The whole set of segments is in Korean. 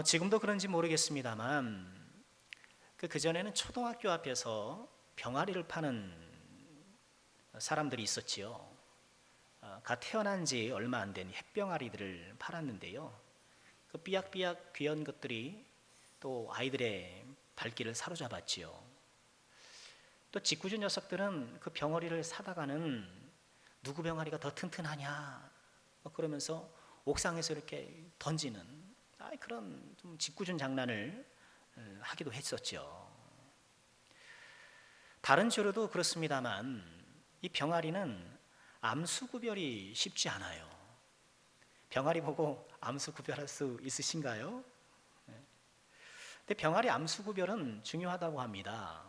지금도 그런지 모르겠습니다만 그전에는 초등학교 앞에서 병아리를 파는 사람들이 있었지요. 갓 태어난 지 얼마 안 된 햇병아리들을 팔았는데요. 그 삐약삐약 귀한 것들이 또 아이들의 발길을 사로잡았지요. 또 짓궂은 녀석들은 그 병아리를 사다가는 누구 병아리가 더 튼튼하냐 그러면서 옥상에서 이렇게 던지는 그런 좀 짓궂은 장난을 하기도 했었죠. 다른 주로도 그렇습니다만 이 병아리는 암수 구별이 쉽지 않아요. 병아리 보고 암수 구별할 수 있으신가요? 근데 병아리 암수 구별은 중요하다고 합니다.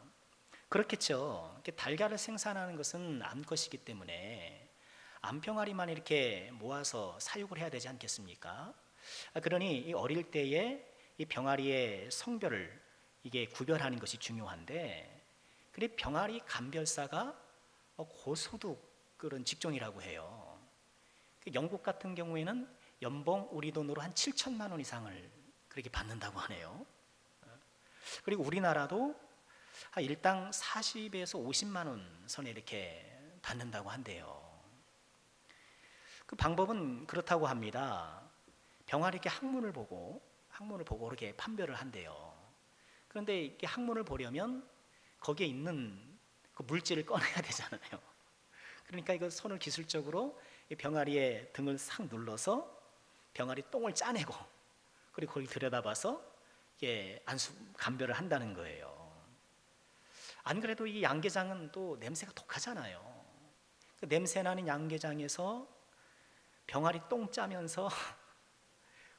그렇겠죠. 달걀을 생산하는 것은 암컷이기 때문에 암병아리만 이렇게 모아서 사육을 해야 되지 않겠습니까? 그러니 이 어릴 때에 이 병아리의 성별을 이게 구별하는 것이 중요한데, 그래 병아리 감별사가 고소득 그런 직종이라고 해요. 영국 같은 경우에는 연봉 우리 돈으로 한 7천만 원 이상을 그렇게 받는다고 하네요. 그리고 우리나라도 일당 40에서 50만 원 선에 이렇게 받는다고 한대요. 그 방법은 그렇다고 합니다. 병아리 이렇게 항문을 보고 이렇게 판별을 한대요. 그런데 이렇게 항문을 보려면 거기에 있는 그 물질을 꺼내야 되잖아요. 그러니까 이거 손을 기술적으로 이 병아리의 등을 싹 눌러서 병아리 똥을 짜내고 그리고 그걸 들여다봐서 이게 안수 감별을 한다는 거예요. 안 그래도 이 양계장은 또 냄새가 독하잖아요. 그 냄새 나는 양계장에서 병아리 똥 짜면서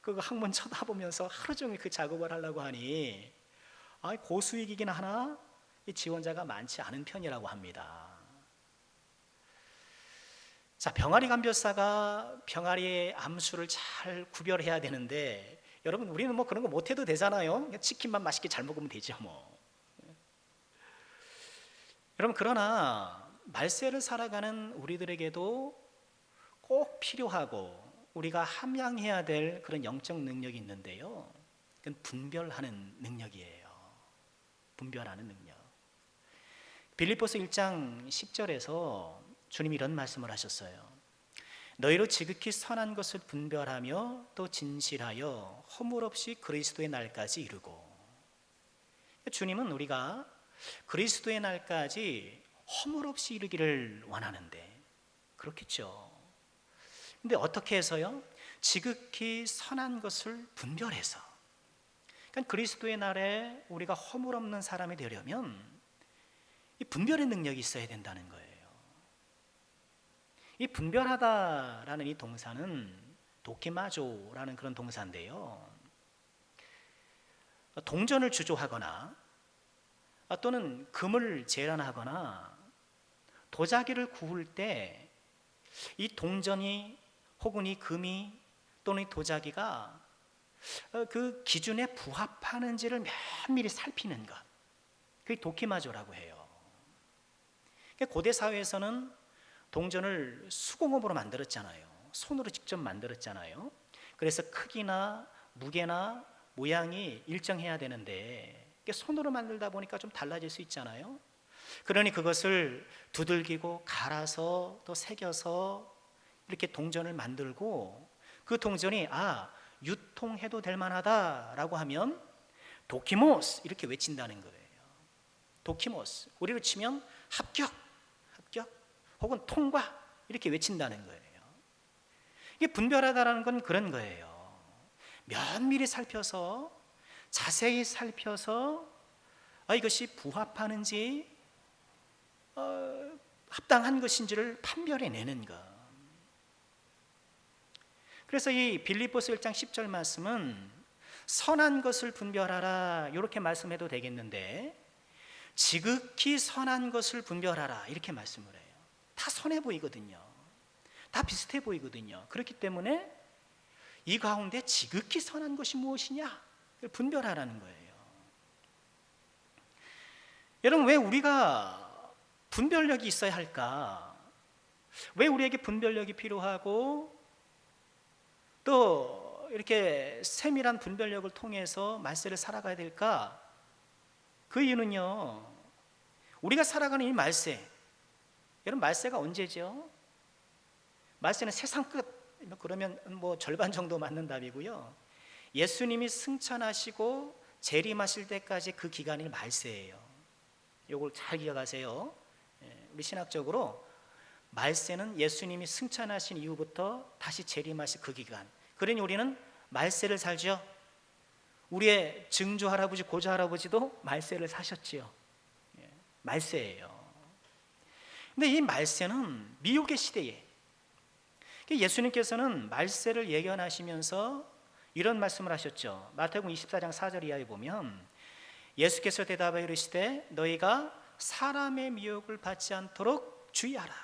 그 항문 쳐다보면서 하루 종일 그 작업을 하려고 하니 고수익이긴 하나 이 지원자가 많지 않은 편이라고 합니다. 자, 병아리 감별사가 병아리의 암수를 잘 구별해야 되는데, 여러분 우리는 뭐 그런 거 못해도 되잖아요. 치킨만 맛있게 잘 먹으면 되죠 뭐. 여러분, 그러나 말세를 살아가는 우리들에게도 꼭 필요하고 우리가 함양해야 될 그런 영적 능력이 있는데요, 그건 분별하는 능력이에요. 분별하는 능력. 빌립보서 1장 10절에서 주님이 이런 말씀을 하셨어요. 너희로 지극히 선한 것을 분별하며 또 진실하여 허물 없이 그리스도의 날까지 이루고. 주님은 우리가 그리스도의 날까지 허물 없이 이루기를 원하는데, 그렇겠죠. 근데 어떻게 해서요? 지극히 선한 것을 분별해서. 그러니까 그리스도의 날에 우리가 허물 없는 사람이 되려면 이 분별의 능력이 있어야 된다는 거예요. 이 분별하다라는 이 동사는 도키마조라는 그런 동사인데요, 동전을 주조하거나 또는 금을 재련하거나 도자기를 구울 때 이 동전이 혹은 이 금이 또는 이 도자기가 그 기준에 부합하는지를 면밀히 살피는 것, 그게 도키마조라고 해요. 고대 사회에서는 동전을 수공업으로 만들었잖아요. 손으로 직접 만들었잖아요. 그래서 크기나 무게나 모양이 일정해야 되는데 손으로 만들다 보니까 좀 달라질 수 있잖아요. 그러니 그것을 두들기고 갈아서 또 새겨서 이렇게 동전을 만들고, 그 동전이 유통해도 될 만하다라고 하면 도키모스 이렇게 외친다는 거예요. 도키모스, 우리로 치면 합격 혹은 통과 이렇게 외친다는 거예요. 이게 분별하다라는 건 그런 거예요. 면밀히 살펴서, 자세히 살펴서 이것이 부합하는지 합당한 것인지를 판별해내는 것. 그래서 이 빌립보서 1장 10절 말씀은 선한 것을 분별하라 이렇게 말씀해도 되겠는데, 지극히 선한 것을 분별하라 이렇게 말씀을 해요. 다 선해 보이거든요. 다 비슷해 보이거든요. 그렇기 때문에 이 가운데 지극히 선한 것이 무엇이냐 분별하라는 거예요. 여러분, 왜 우리가 분별력이 있어야 할까? 왜 우리에게 분별력이 필요하고 또 이렇게 세밀한 분별력을 통해서 말세를 살아가야 될까? 그 이유는요, 우리가 살아가는 이 말세, 여러분 말세가 언제죠? 말세는 세상 끝, 그러면 뭐 절반 정도 맞는 답이고요. 예수님이 승천하시고 재림하실 때까지 그 기간이 말세예요. 이걸 잘 기억하세요. 우리 신학적으로 말세는 예수님이 승천하신 이후부터 다시 재림하실 그 기간. 그러니 우리는 말세를 살죠. 우리의 증조 할아버지, 고조 할아버지도 말세를 사셨지요. 말세예요. 근데 이 말세는 미혹의 시대에, 예수님께서는 말세를 예견하시면서 이런 말씀을 하셨죠. 마태복음 24장 4절 이하에 보면 예수께서 대답하여 이르시되 너희가 사람의 미혹을 받지 않도록 주의하라.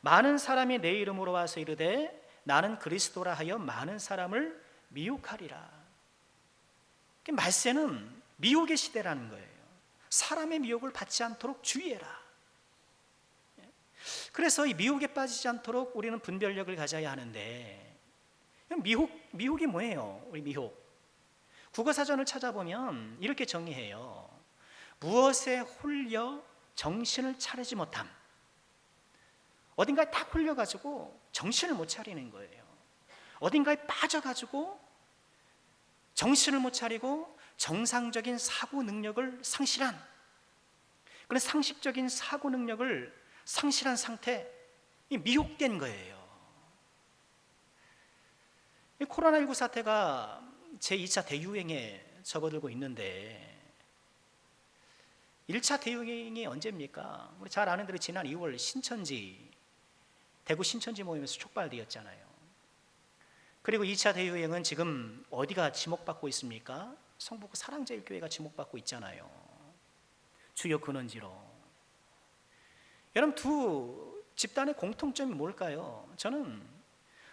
많은 사람이 내 이름으로 와서 이르되 나는 그리스도라 하여 많은 사람을 미혹하리라. 말세는 미혹의 시대라는 거예요. 사람의 미혹을 받지 않도록 주의해라. 그래서 이 미혹에 빠지지 않도록 우리는 분별력을 가져야 하는데, 미혹이 뭐예요? 우리 미혹. 국어사전을 찾아보면 이렇게 정의해요. 무엇에 홀려 정신을 차리지 못함. 어딘가에 딱 홀려가지고 정신을 못 차리는 거예요. 어딘가에 빠져가지고 정신을 못 차리고 정상적인 사고 능력을 상실한, 그런 상식적인 사고 능력을 상실한 상태, 미혹된 거예요. 이 코로나19 사태가 제2차 대유행에 접어들고 있는데 1차 대유행이 언제입니까? 우리 잘 아는 대로 지난 2월 신천지, 대구 신천지 모임에서 촉발되었잖아요. 그리고 2차 대유행은 지금 어디가 지목받고 있습니까? 성북구 사랑제일교회가 지목받고 있잖아요. 주요 근원지로. 여러분, 두 집단의 공통점이 뭘까요? 저는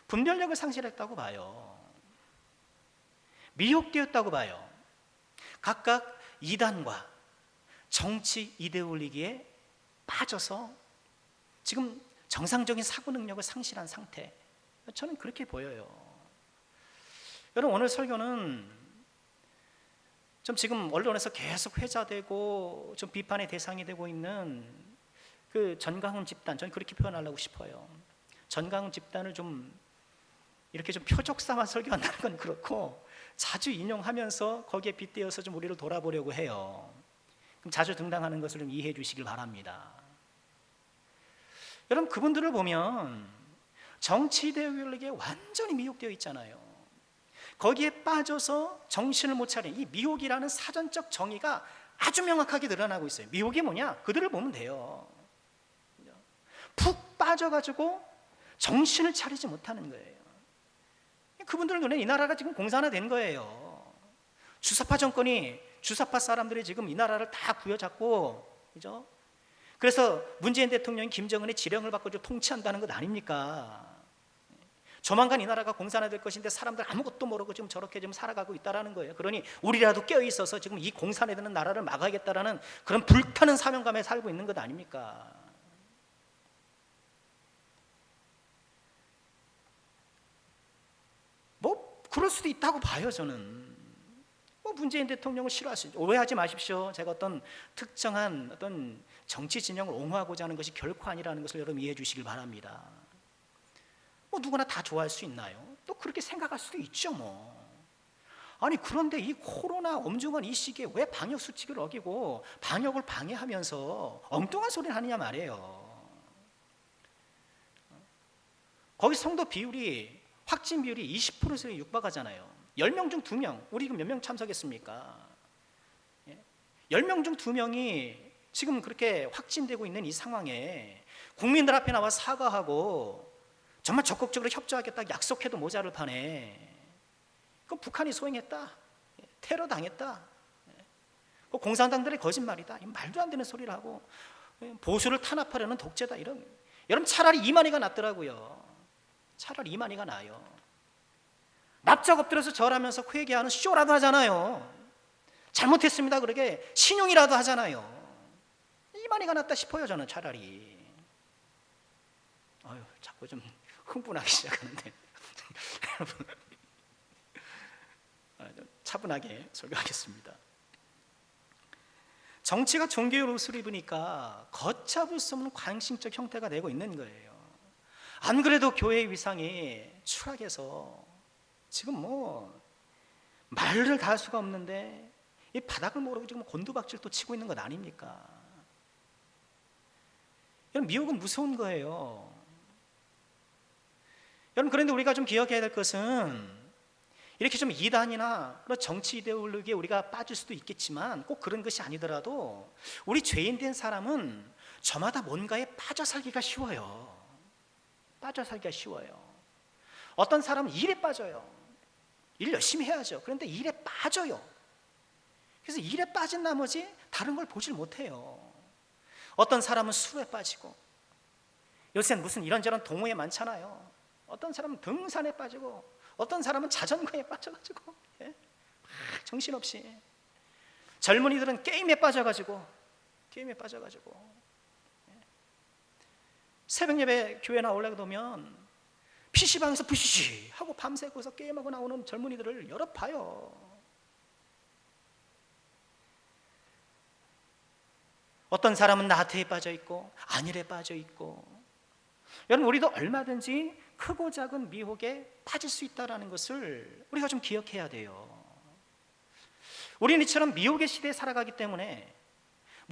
분별력을 상실했다고 봐요. 미혹되었다고 봐요. 각각 이단과 정치 이데올로기에 빠져서 지금 정상적인 사고 능력을 상실한 상태, 저는 그렇게 보여요. 여러분, 오늘 설교는 좀 지금 언론에서 계속 회자되고 좀 비판의 대상이 되고 있는 그 전강훈 집단, 저는 그렇게 표현하려고 싶어요. 전강훈 집단을 좀 이렇게 좀 표적 삼아 설교한다는 건 그렇고 자주 인용하면서 거기에 빗대어서 좀 우리를 돌아보려고 해요. 그럼 자주 등장하는 것을 좀 이해해 주시길 바랍니다. 여러분, 그분들을 보면 정치 이데올로기에 완전히 미혹되어 있잖아요. 거기에 빠져서 정신을 못 차린 이 미혹이라는 사전적 정의가 아주 명확하게 드러나고 있어요. 미혹이 뭐냐? 그들을 보면 돼요. 푹 빠져가지고 정신을 차리지 못하는 거예요. 그분들 눈에 이 나라가 지금 공산화된 거예요. 주사파 정권이, 주사파 사람들이 지금 이 나라를 다 부여잡고, 그죠? 그래서 문재인 대통령이 김정은의 지령을 받고 좀 통치한다는 것 아닙니까? 조만간 이 나라가 공산화될 것인데 사람들 아무것도 모르고 지금 저렇게 좀 살아가고 있다라는 거예요. 그러니 우리라도 깨어 있어서 지금 이 공산화되는 나라를 막아야겠다라는 그런 불타는 사명감에 살고 있는 것 아닙니까? 뭐 그럴 수도 있다고 봐요. 저는 뭐 문재인 대통령을 싫어할 수 있죠. 오해하지 마십시오. 제가 어떤 특정한 어떤 정치 진영을 옹호하고자 하는 것이 결코 아니라는 것을 여러분 이해해 주시길 바랍니다. 뭐 누구나 다 좋아할 수 있나요? 또 그렇게 생각할 수도 있죠. 뭐 아니, 그런데 이 코로나 엄중한 이 시기에 왜 방역 수칙을 어기고 방역을 방해하면서 엉뚱한 소리를 하느냐 말이에요. 거기 성도 비율이, 확진 비율이 20%에 육박하잖아요. 10명 중 2명, 우리 몇 명 참석했습니까? 10명 중 2명이 지금 그렇게 확진되고 있는 이 상황에 국민들 앞에 나와 사과하고 정말 적극적으로 협조하겠다 약속해도 모자를 파네. 그건 북한이 소행했다, 테러 당했다, 그 공산당들의 거짓말이다, 말도 안 되는 소리를 하고 보수를 탄압하려는 독재다, 이런. 여러분, 차라리 이만희가 낫더라고요. 차라리 이만희가 나아요. 납작 엎드려서 절하면서 회개하는 쇼라도 하잖아요. 잘못했습니다 그러게 신용이라도 하잖아요. 이만희가 낫다 싶어요. 저는 차라리. 자꾸 좀 흥분하기 시작하는데 여러분, 차분하게 설교하겠습니다. 정치가 종교의 옷을 입으니까 걷잡을 수 없는 광신적 형태가 되고 있는 거예요. 안 그래도 교회의 위상이 추락해서 지금 말을 다 할 수가 없는데 이 바닥을 모르고 지금 곤두박질도 치고 있는 것 아닙니까? 여러분, 미혹은 무서운 거예요. 여러분, 그런데 우리가 좀 기억해야 될 것은 이렇게 좀 이단이나 그런 정치 이데올로기에 우리가 빠질 수도 있겠지만 꼭 그런 것이 아니더라도 우리 죄인된 사람은 저마다 뭔가에 빠져 살기가 쉬워요. 빠져 살기가 쉬워요. 어떤 사람은 일에 빠져요. 일 열심히 해야죠. 그런데 일에 빠져요. 그래서 일에 빠진 나머지 다른 걸 보질 못해요. 어떤 사람은 술에 빠지고, 요새는 무슨 이런저런 동호회 많잖아요. 어떤 사람은 등산에 빠지고, 어떤 사람은 자전거에 빠져가지고, 정신없이. 젊은이들은 게임에 빠져가지고, 새벽 예배 교회 나오려고 하면 PC방에서 부시시 하고 밤새 거기서 게임하고 나오는 젊은이들을 여러 봐요. 어떤 사람은 나태에 빠져 있고 안일에 빠져 있고. 여러분, 우리도 얼마든지 크고 작은 미혹에 빠질 수 있다는 것을 우리가 좀 기억해야 돼요. 우리는 이처럼 미혹의 시대에 살아가기 때문에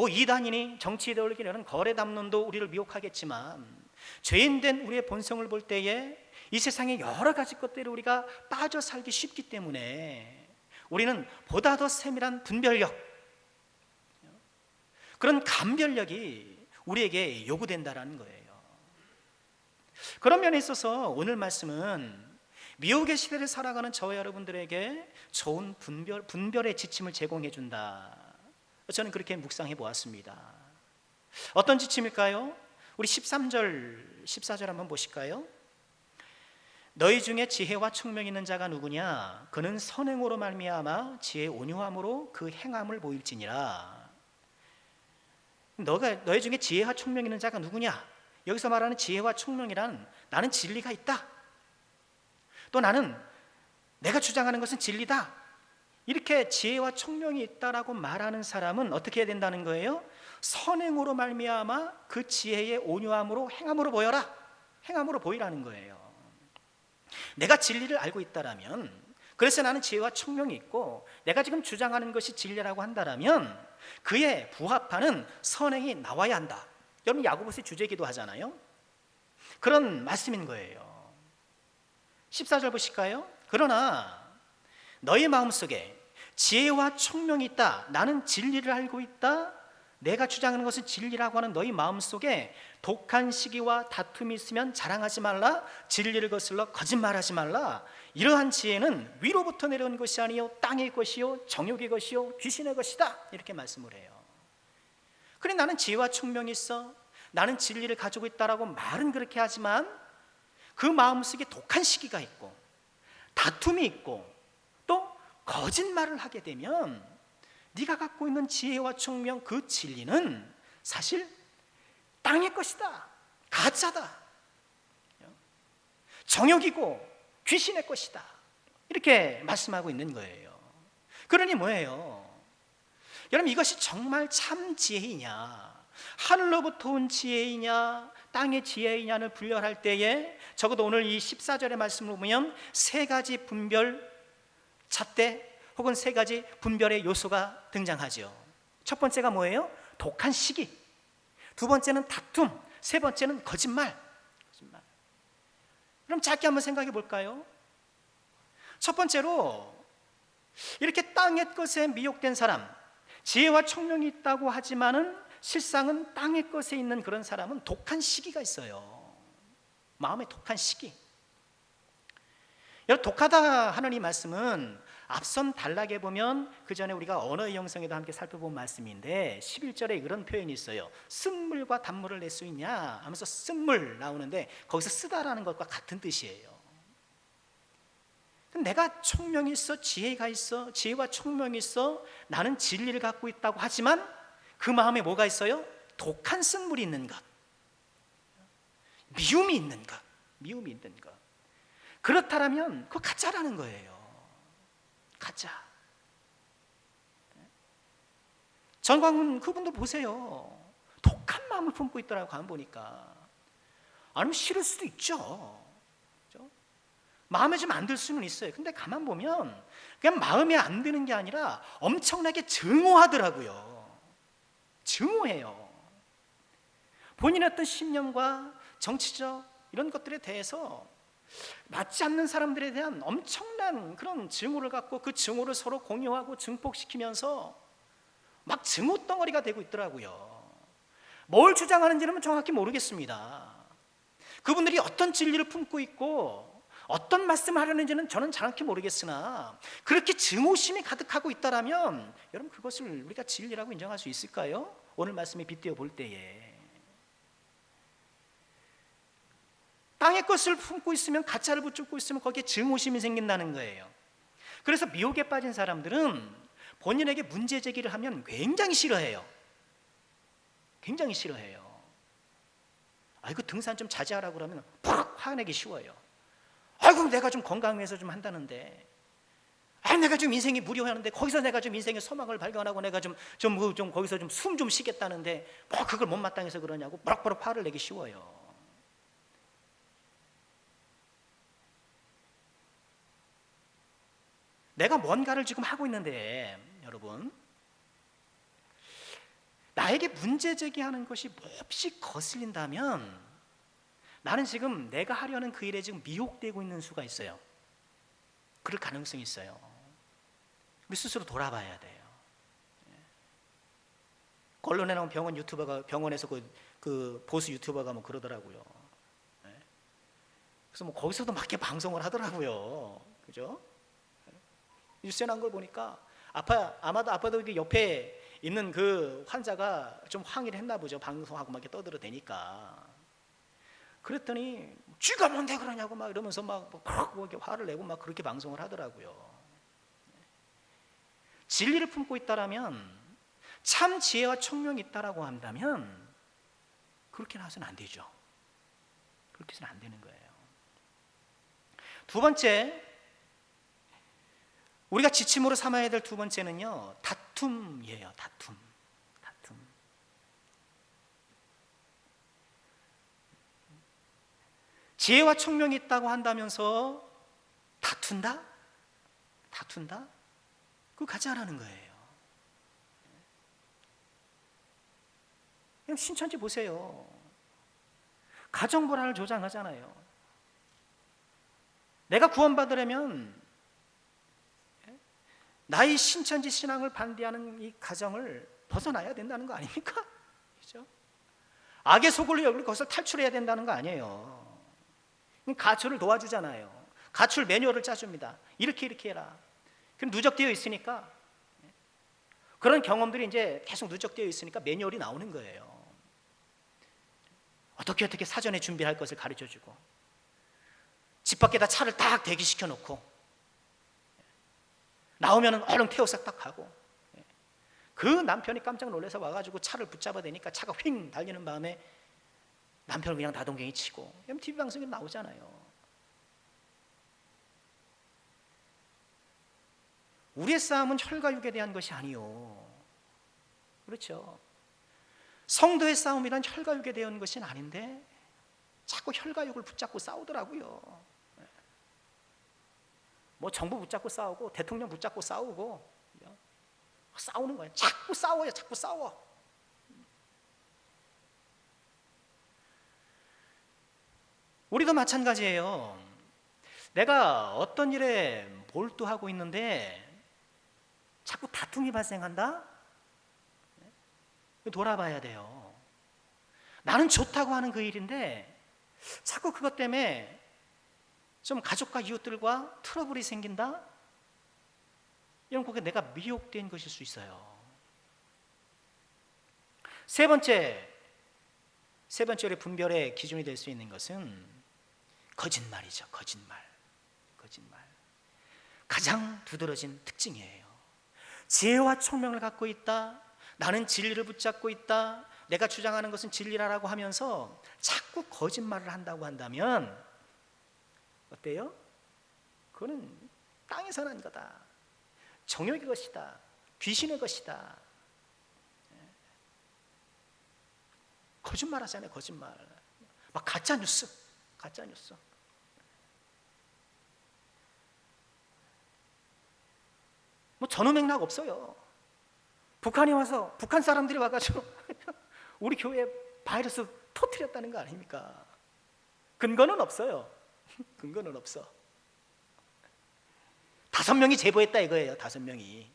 이단이니 정치 이데올로기니 이런 거래 담론도 우리를 미혹하겠지만, 죄인된 우리의 본성을 볼 때에 이 세상의 여러 가지 것들을 우리가 빠져 살기 쉽기 때문에 우리는 보다 더 세밀한 분별력, 그런 감별력이 우리에게 요구된다는 거예요. 그런 면에 있어서 오늘 말씀은 미혹의 시대를 살아가는 저와 여러분들에게 좋은 분별의 지침을 제공해 준다. 저는 그렇게 묵상해 보았습니다. 어떤 지침일까요? 우리 13절, 14절 한번 보실까요? 너희 중에 지혜와 총명이 있는 자가 누구냐? 그는 선행으로 말미암아 지혜의 온유함으로 그 행함을 보일지니라. 너희 중에 지혜와 총명이 있는 자가 누구냐? 여기서 말하는 지혜와 총명이란 나는 진리가 있다, 또 나는 내가 주장하는 것은 진리다, 이렇게 지혜와 총명이 있다라고 말하는 사람은 어떻게 해야 된다는 거예요? 선행으로 말미암아 그 지혜의 온유함으로 행함으로 보여라, 행함으로 보이라는 거예요. 내가 진리를 알고 있다라면, 그래서 나는 지혜와 총명이 있고 내가 지금 주장하는 것이 진리라고 한다라면 그에 부합하는 선행이 나와야 한다. 여러분, 야고보서의 주제기도 하잖아요. 그런 말씀인 거예요. 14절 보실까요? 그러나 너희 마음속에 지혜와 총명이 있다, 나는 진리를 알고 있다, 내가 주장하는 것은 진리라고 하는 너희 마음속에 독한 시기와 다툼이 있으면 자랑하지 말라, 진리를 거슬러 거짓말하지 말라. 이러한 지혜는 위로부터 내려온 것이 아니요 땅의 것이요 정욕의 것이요 귀신의 것이다, 이렇게 말씀을 해요. 그래, 나는 지혜와 총명이 있어, 나는 진리를 가지고 있다라고 말은 그렇게 하지만 그 마음속에 독한 시기가 있고 다툼이 있고 또 거짓말을 하게 되면 네가 갖고 있는 지혜와 총명, 그 진리는 사실 땅의 것이다, 가짜다, 정욕이고 귀신의 것이다, 이렇게 말씀하고 있는 거예요. 그러니 뭐예요? 여러분, 이것이 정말 참 지혜이냐, 하늘로부터 온 지혜이냐, 땅의 지혜이냐를 분별할 때에 적어도 오늘 이 14절의 말씀을 보면 세 가지 분별 잣대 혹은 세 가지 분별의 요소가 등장하죠. 첫 번째가 뭐예요? 독한 시기, 두 번째는 다툼, 세 번째는 거짓말. 그럼 짧게 한번 생각해 볼까요? 첫 번째로, 이렇게 땅의 것에 미혹된 사람, 지혜와 총명이 있다고 하지만은 실상은 땅의 것에 있는 그런 사람은 독한 시기가 있어요. 마음에 독한 시기. 여러분, 독하다 하는 이 말씀은 앞선 단락에 보면 그 전에 우리가 언어의 형성에도 함께 살펴본 말씀인데 11절에 이런 표현이 있어요. 쓴물과 단물을 낼 수 있냐 하면서 쓴물 나오는데 거기서 쓰다라는 것과 같은 뜻이에요. 내가 총명이 있어, 지혜가 있어, 지혜와 총명이 있어, 나는 진리를 갖고 있다고 하지만 그 마음에 뭐가 있어요? 독한 쓴물이 있는 것, 미움이 있는 것, 미움이 있는 것. 그렇다면 그거 가짜라는 거예요. 가짜. 전광훈 그분도 보세요. 독한 마음을 품고 있더라고 가만 보니까. 아니면 싫을 수도 있죠. 그렇죠? 마음에 좀 안 들 수는 있어요. 근데 가만 보면 그냥 마음에 안 드는 게 아니라 엄청나게 증오하더라고요. 증오해요. 본인의 어떤 신념과 정치적 이런 것들에 대해서 맞지 않는 사람들에 대한 엄청난 그런 증오를 갖고 그 증오를 서로 공유하고 증폭시키면서 막 증오 덩어리가 되고 있더라고요. 뭘 주장하는지는 정확히 모르겠습니다. 그분들이 어떤 진리를 품고 있고 어떤 말씀을 하려는지는 저는 정확히 모르겠으나 그렇게 증오심이 가득하고 있다면 여러분 그것을 우리가 진리라고 인정할 수 있을까요? 오늘 말씀에 빗대어 볼 때에 땅의 것을 품고 있으면 가짜를 붙잡고 있으면 거기에 증오심이 생긴다는 거예요. 그래서 미혹에 빠진 사람들은 본인에게 문제 제기를 하면 굉장히 싫어해요. 굉장히 싫어해요. 아이고 등산 좀 자제하라고 그러면 팍 화내기 쉬워요. 아이고 내가 좀 건강 위해서 좀 한다는데, 아 내가 좀 인생이 무료하는데 거기서 내가 좀 인생의 소망을 발견하고 내가 좀 거기서 좀 숨 좀 쉬겠다는데 뭐 그걸 못마땅해서 그러냐고 버럭버럭 화를 내기 쉬워요. 내가 뭔가를 지금 하고 있는데 여러분 나에게 문제 제기하는 것이 몹시 거슬린다면 나는 지금 내가 하려는 그 일에 지금 미혹되고 있는 수가 있어요. 그럴 가능성이 있어요. 우리 스스로 돌아봐야 돼요. 언론에 나온 병원 유튜버가 병원에서 그 보수 유튜버가 뭐 그러더라고요. 그래서 뭐 거기서도 막 이렇게 방송을 하더라고요. 그죠? 뉴스에 난 걸 보니까 아마도 그 옆에 있는 그 환자가 좀 항의를 했나 보죠. 방송하고 막 이렇게 떠들어대니까. 그랬더니 쥐가 뭔데 그러냐고 막 이러면서 막 이렇게 화를 내고 막 그렇게 방송을 하더라고요. 진리를 품고 있다라면 참 지혜와 총명이 있다라고 한다면 그렇게 해서는 안 되죠. 그렇게 해서는 안 되는 거예요. 두 번째, 우리가 지침으로 삼아야 될 두 번째는요, 다툼이에요. 다툼. 지혜와 총명이 있다고 한다면서 다툰다? 그거 가짜라는 거예요. 그냥 신천지 보세요. 가정 불화를 조장하잖아요. 내가 구원받으려면 나의 신천지 신앙을 반대하는 이 가정을 벗어나야 된다는 거 아닙니까? 그죠? 악의 소굴로 여기를 거기서 탈출해야 된다는 거 아니에요. 가출을 도와주잖아요. 가출 매뉴얼을 짜줍니다. 이렇게 해라. 그럼 누적되어 있으니까 그런 경험들이 이제 계속 누적되어 있으니까 매뉴얼이 나오는 거예요. 어떻게 사전에 준비할 것을 가르쳐주고 집 밖에다 차를 딱 대기시켜 놓고 나오면 얼른 태워서 딱 하고 그 남편이 깜짝 놀라서 와가지고 차를 붙잡아 대니까 차가 휙 달리는 바람에 남편을 그냥 나동갱이 치고 TV 방송에 나오잖아요. 우리의 싸움은 혈과 육에 대한 것이 아니요. 그렇죠. 성도의 싸움이란 혈과 육에 대한 것이 아닌데 자꾸 혈과 육을 붙잡고 싸우더라고요. 뭐 정부 붙잡고 싸우고 대통령 붙잡고 싸우고 싸우는 거예요. 자꾸 싸워. 우리도 마찬가지예요. 내가 어떤 일에 몰두하고 있는데 자꾸 다툼이 발생한다? 돌아봐야 돼요. 나는 좋다고 하는 그 일인데 자꾸 그것 때문에 좀 가족과 이웃들과 트러블이 생긴다? 이런 거에 내가 미혹된 것일 수 있어요. 세 번째 우리 분별의 기준이 될 수 있는 것은 거짓말이죠. 거짓말. 가장 두드러진 특징이에요. 지혜와 총명을 갖고 있다. 나는 진리를 붙잡고 있다. 내가 주장하는 것은 진리라고 하면서 자꾸 거짓말을 한다고 한다면 어때요? 그거는 땅에서 난 거다. 정욕의 것이다. 귀신의 것이다. 거짓말 하잖아요. 거짓말. 막 가짜 뉴스. 뭐 전후맥락 없어요. 북한 사람들이 와가지고 우리 교회에 바이러스 터뜨렸다는 거 아닙니까? 근거는 없어요. 근거는 없어. 5명이 제보했다 이거예요. 5명이.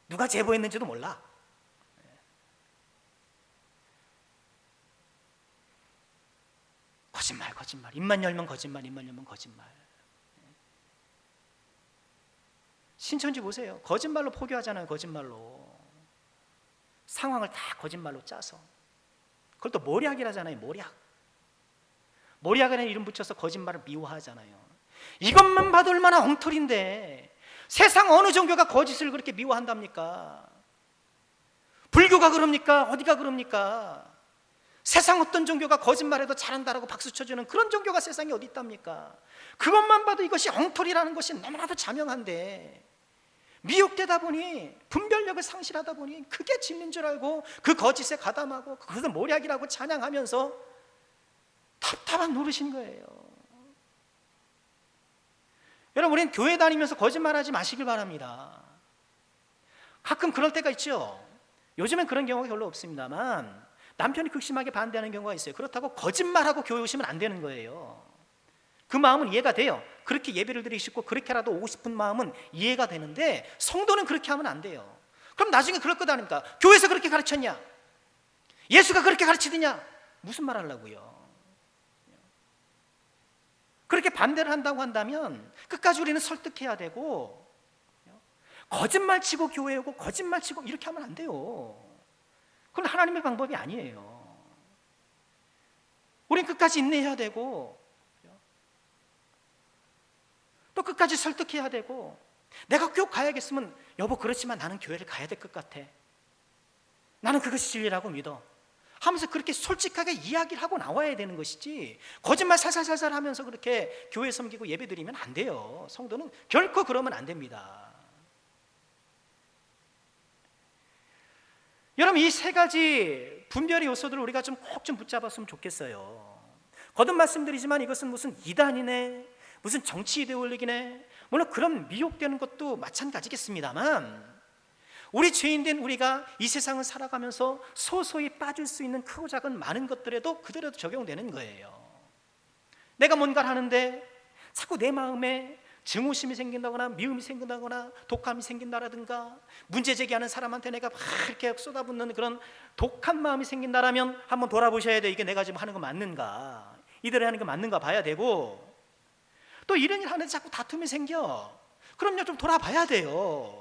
누가 제보했는지도 몰라. 거짓말. 입만 열면 거짓말. 신천지 보세요. 거짓말로 포교하잖아요. 거짓말로. 상황을 다 거짓말로 짜서. 그걸 또 모략이라잖아요. 모략이라는 이름 붙여서 거짓말을 미워하잖아요. 이것만 봐도 얼마나 엉터리인데 세상 어느 종교가 거짓을 그렇게 미워한답니까? 불교가 그럽니까? 어디가 그럽니까? 세상 어떤 종교가 거짓말해도 잘한다라고 박수 쳐주는 그런 종교가 세상에 어디 있답니까? 그것만 봐도 이것이 엉터리라는 것이 너무나도 자명한데 미혹되다 보니, 분별력을 상실하다 보니 그게 진리인 줄 알고 그 거짓에 가담하고 그것을 모략이라고 찬양하면서 답답한 노릇인 거예요. 여러분, 우리는 교회 다니면서 거짓말하지 마시길 바랍니다. 가끔 그럴 때가 있죠. 요즘엔 그런 경우가 별로 없습니다만 남편이 극심하게 반대하는 경우가 있어요. 그렇다고 거짓말하고 교회 오시면 안 되는 거예요. 그 마음은 이해가 돼요. 그렇게 예배를 드리고 싶고 그렇게라도 오고 싶은 마음은 이해가 되는데 성도는 그렇게 하면 안 돼요. 그럼 나중에 그럴 거 아닙니까? 교회에서 그렇게 가르쳤냐? 예수가 그렇게 가르치느냐? 무슨 말 하려고요? 그렇게 반대를 한다고 한다면 끝까지 우리는 설득해야 되고, 거짓말 치고 교회 오고 거짓말 치고 이렇게 하면 안 돼요. 그건 하나님의 방법이 아니에요. 우린 끝까지 인내해야 되고 또 끝까지 설득해야 되고, 내가 꼭 가야겠으면 여보 그렇지만 나는 교회를 가야 될 것 같아. 나는 그것이 진리라고 믿어. 하면서 그렇게 솔직하게 이야기를 하고 나와야 되는 것이지 거짓말 살살살살 하면서 그렇게 교회 섬기고 예배 드리면 안 돼요. 성도는 결코 그러면 안 됩니다. 여러분, 이 3가지 분별의 요소들을 우리가 좀 꼭 좀 붙잡았으면 좋겠어요. 거듭 말씀드리지만 이것은 무슨 이단이네, 무슨 정치 이데올로기네, 물론 그런 미혹되는 것도 마찬가지겠습니다만 우리 죄인된 우리가 이 세상을 살아가면서 소소히 빠질 수 있는 크고 작은 많은 것들에도 그대로 적용되는 거예요. 내가 뭔가를 하는데 자꾸 내 마음에 증오심이 생긴다거나 미움이 생긴다거나 독함이 생긴다라든가 문제 제기하는 사람한테 내가 막 이렇게 쏟아붓는 그런 독한 마음이 생긴다라면 한번 돌아보셔야 돼. 이게 내가 지금 하는 거 맞는가, 이대로 하는 거 맞는가 봐야 되고, 또 이런 일 하는데 자꾸 다툼이 생겨. 그럼요, 좀 돌아봐야 돼요.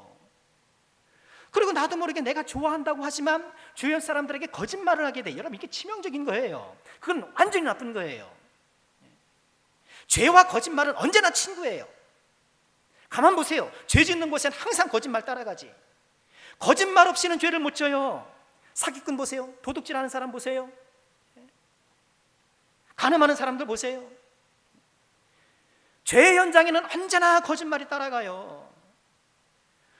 그리고 나도 모르게 내가 좋아한다고 하지만 주변 사람들에게 거짓말을 하게 돼. 여러분, 이게 치명적인 거예요. 그건 완전히 나쁜 거예요. 죄와 거짓말은 언제나 친구예요. 가만 보세요. 죄 짓는 곳엔 항상 거짓말 따라가지. 거짓말 없이는 죄를 못 져요. 사기꾼 보세요. 도둑질하는 사람 보세요. 간음하는 사람들 보세요. 죄의 현장에는 언제나 거짓말이 따라가요.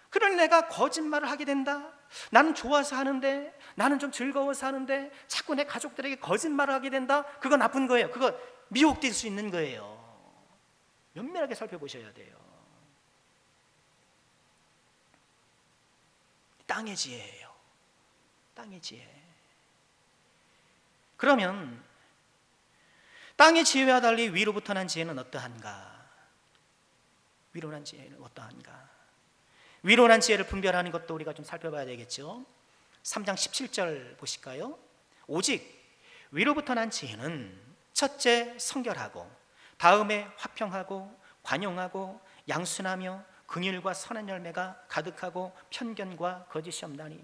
그러니 내가 거짓말을 하게 된다. 나는 좋아서 하는데, 나는 좀 즐거워서 하는데 자꾸 내 가족들에게 거짓말을 하게 된다. 그거 나쁜 거예요. 그거 미혹될 수 있는 거예요. 면밀하게 살펴보셔야 돼요. 땅의 지혜예요. 땅의 지혜. 그러면 땅의 지혜와 달리 위로부터 난 지혜는 어떠한가? 위로 난 지혜는 어떠한가? 위로 난 지혜를 분별하는 것도 우리가 좀 살펴봐야 되겠죠. 3장 17절 보실까요? 오직 위로부터 난 지혜는 첫째 성결하고, 다음에 화평하고 관용하고 양순하며 긍휼과 선한 열매가 가득하고 편견과 거짓이 없나니.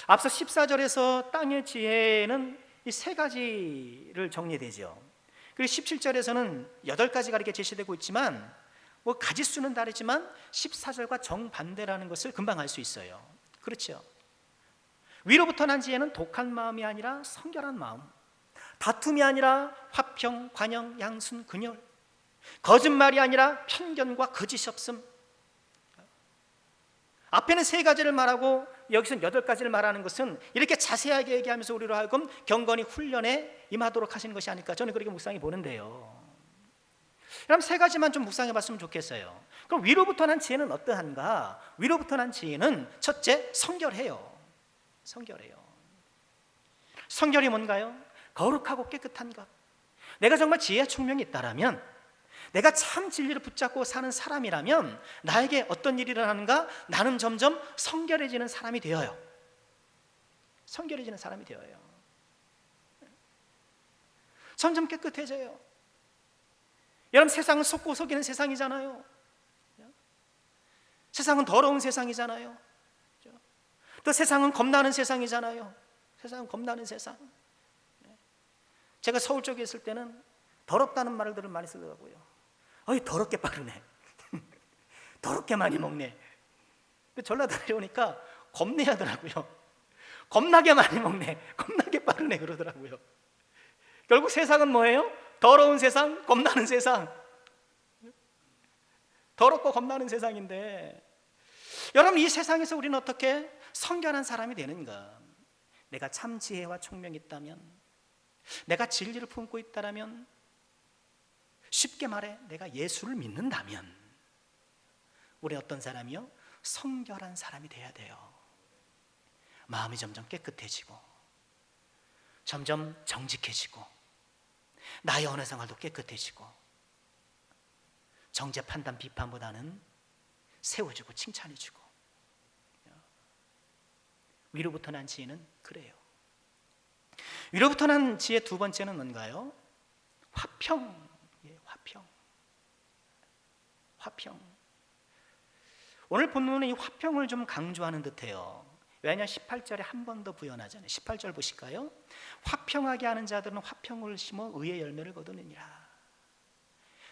앞서 14절에서 땅의 지혜는 이 3가지를 정리되죠. 그리고 17절에서는 8가지가 이렇게 제시되고 있지만 뭐 가지수는 다르지만 14절과 정반대라는 것을 금방 알 수 있어요. 그렇죠? 위로부터 난 지혜는 독한 마음이 아니라 성결한 마음, 다툼이 아니라 화평, 관용, 양순, 긍휼. 거짓말이 아니라 편견과 거짓이 없음. 앞에는 3가지를 말하고 여기서는 8가지를 말하는 것은 이렇게 자세하게 얘기하면서 우리로 하여금 경건히 훈련에 임하도록 하시는 것이 아닐까, 저는 그렇게 묵상해 보는데요. 그럼 3가지만 좀 묵상해 봤으면 좋겠어요. 그럼 위로부터 난 지혜는 어떠한가? 위로부터 난 지혜는 첫째, 성결해요. 성결해요. 성결이 뭔가요? 거룩하고 깨끗한 것. 내가 정말 지혜와 총명이 있다라면, 내가 참 진리를 붙잡고 사는 사람이라면 나에게 어떤 일이 일어나는가? 나는 점점 성결해지는 사람이 되어요. 성결해지는 사람이 되어요. 점점 깨끗해져요. 여러분, 세상은 속고 속이는 세상이잖아요. 세상은 더러운 세상이잖아요. 또 세상은 겁나는 세상이잖아요. 세상은 겁나는 세상. 제가 서울 쪽에 있을 때는 더럽다는 말을 많이 쓰더라고요. 어이, 더럽게 빠르네. 더럽게 많이 먹네. 근데 전라도 내려오니까 겁내하더라고요. 겁나게 많이 먹네, 겁나게 빠르네 그러더라고요. 결국 세상은 뭐예요? 더러운 세상, 겁나는 세상. 더럽고 겁나는 세상인데, 여러분, 이 세상에서 우리는 어떻게 성결한 사람이 되는가? 내가 참 지혜와 총명이 있다면, 내가 진리를 품고 있다면, 쉽게 말해 내가 예수를 믿는다면, 우리 어떤 사람이요? 성결한 사람이 돼야 돼요. 마음이 점점 깨끗해지고, 점점 정직해지고, 나의 언어 생활도 깨끗해지고, 정죄 판단 비판보다는 세워주고 칭찬해주고. 위로부터 난 지혜는 그래요. 위로부터 난 지혜 두 번째는 뭔가요? 화평. 화평. 오늘 본문은 이 화평을 좀 강조하는 듯해요. 왜냐, 18절에 한 번 더 부연하잖아요. 18절 보실까요? 화평하게 하는 자들은 화평을 심어 의의 열매를 거두느니라.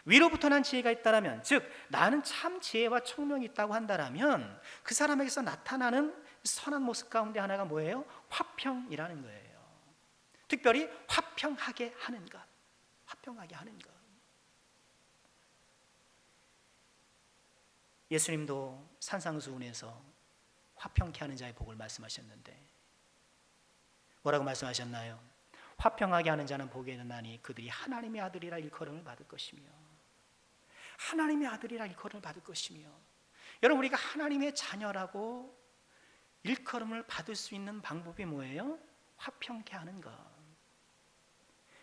위로부터 난 지혜가 있다라면, 즉 나는 참 지혜와 총명이 있다고 한다라면, 그 사람에게서 나타나는 선한 모습 가운데 하나가 뭐예요? 화평이라는 거예요. 특별히 화평하게 하는 것. 화평하게 하는 것. 예수님도 산상수훈에서 화평케 하는 자의 복을 말씀하셨는데 뭐라고 말씀하셨나요? 화평하게 하는 자는 복이 있나니 그들이 하나님의 아들이라 일컬음을 받을 것이며, 하나님의 아들이라 일컬음을 받을 것이며. 여러분, 우리가 하나님의 자녀라고 일컬음을 받을 수 있는 방법이 뭐예요? 화평케 하는 것.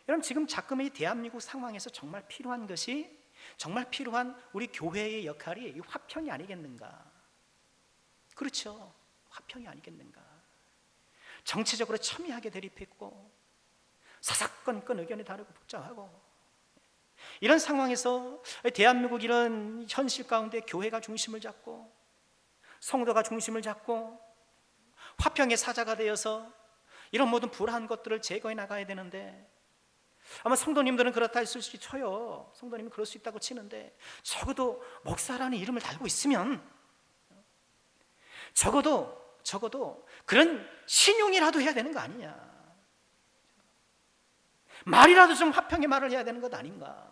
여러분, 지금 자금의 대한민국 상황에서 정말 필요한 것이, 정말 필요한 우리 교회의 역할이 이 화평이 아니겠는가? 그렇죠. 화평이 아니겠는가? 정치적으로 첨예하게 대립했고, 사사건건 의견이 다르고 복잡하고, 이런 상황에서 대한민국 이런 현실 가운데 교회가 중심을 잡고, 성도가 중심을 잡고 화평의 사자가 되어서 이런 모든 불안한 것들을 제거해 나가야 되는데, 아마 성도님들은 그렇다 했을 수 쳐요. 성도님은 그럴 수 있다고 치는데, 적어도 목사라는 이름을 달고 있으면 적어도 그런 신용이라도 해야 되는 거 아니냐? 말이라도 좀 화평의 말을 해야 되는 것 아닌가?